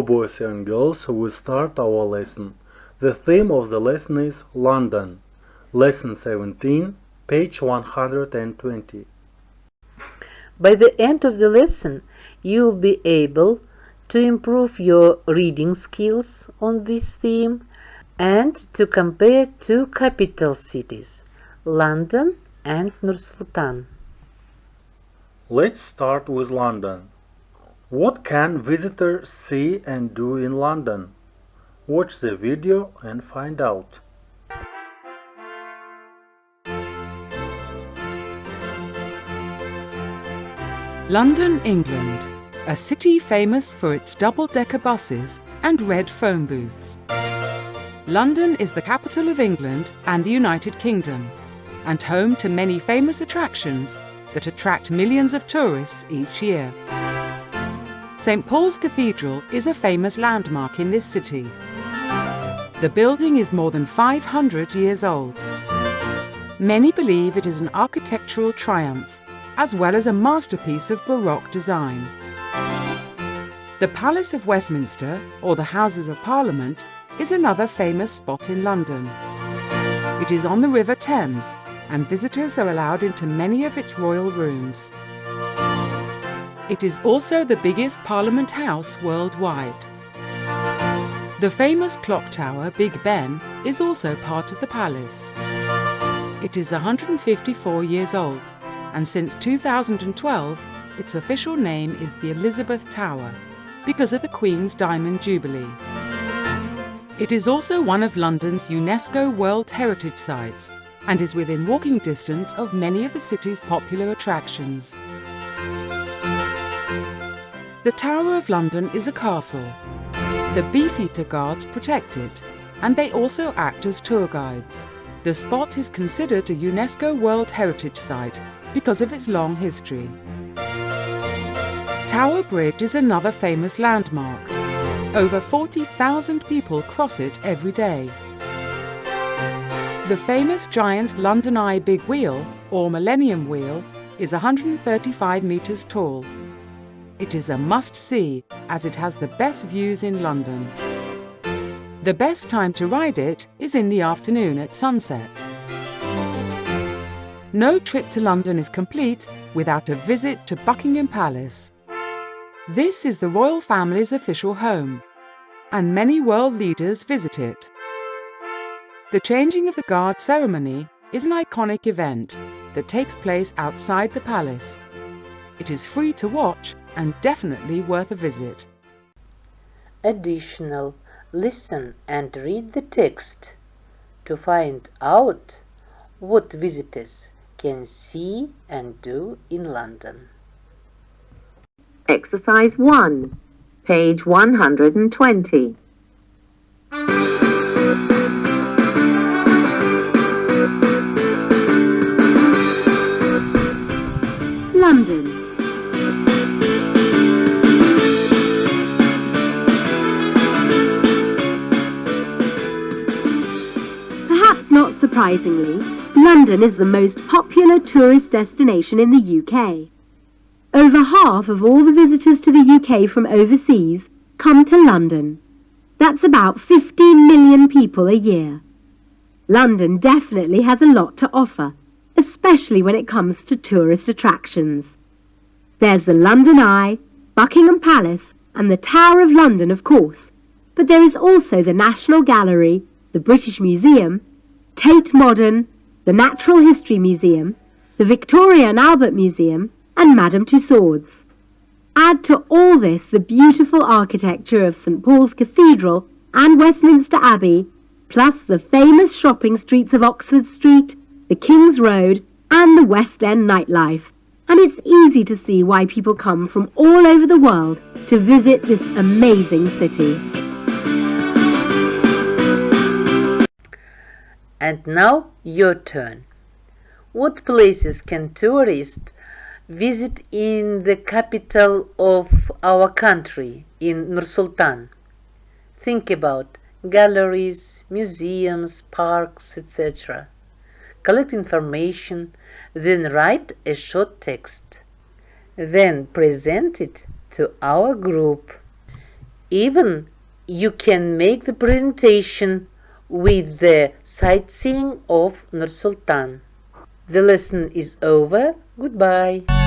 Hello boys and girls, we start our lesson. The theme of the lesson is London. Lesson 17, page 120. By the end of the lesson, you will be able to improve your reading skills on this theme and to compare two capital cities, London and Nur-Sultan. Let's start with London. What can visitors see and do in London? Watch the video and find out. London, England, a city famous for its double-decker buses and red phone booths. London is the capital of England and the United Kingdom, and home to many famous attractions that attract millions of tourists each year. St. Paul's Cathedral is a famous landmark in this city. The building is more than 500 years old. Many believe it is an architectural triumph, as well as a masterpiece of Baroque design. The Palace of Westminster, or the Houses of Parliament, is another famous spot in London. It is on the River Thames, and visitors are allowed into many of its royal rooms. It is also the biggest Parliament house worldwide. The famous clock tower, Big Ben, is also part of the palace. It is 154 years old, and since 2012, its official name is the Elizabeth Tower, because of the Queen's Diamond Jubilee. It is also one of London's UNESCO World Heritage Sites, and is within walking distance of many of the city's popular attractions. The Tower of London is a castle. The Beefeater Guards protect it, and they also act as tour guides. The spot is considered a UNESCO World Heritage Site because of its long history. Tower Bridge is another famous landmark. Over 40,000 people cross it every day. The famous giant London Eye Big Wheel, or Millennium Wheel, is 135 metres tall. It is a must-see as it has the best views in London. The best time to ride it is in the afternoon at sunset. No trip to London is complete without a visit to Buckingham Palace. This is the royal family's official home, and many world leaders visit it. The changing of the guard ceremony is an iconic event that takes place outside the palace. It is free to watch and definitely worth a visit. Additional, listen and read the text to find out what visitors can see and do in London. Exercise 1, page 120. London. Perhaps not surprisingly, London is the most popular tourist destination in the UK. Over half of all the visitors to the UK from overseas come to London. That's about 15 million people a year. London definitely has a lot to offer, especially when it comes to tourist attractions. There's the London Eye, Buckingham Palace, and the Tower of London, of course. But there is also the National Gallery, the British Museum, Tate Modern, the Natural History Museum, the Victoria and Albert Museum, and Madame Tussauds. Add to all this the beautiful architecture of St. Paul's Cathedral and Westminster Abbey, plus the famous shopping streets of Oxford Street, the King's Road, and the West End nightlife. And it's easy to see why people come from all over the world to visit this amazing city. And now your turn. What places can tourists visit in the capital of our country, in Nur-Sultan? Think about galleries, museums, parks, etc. Collect information, then write a short text. Then present it to our group. Even you can make the presentation with the sightseeing of Nur Sultan. The lesson is over. Goodbye.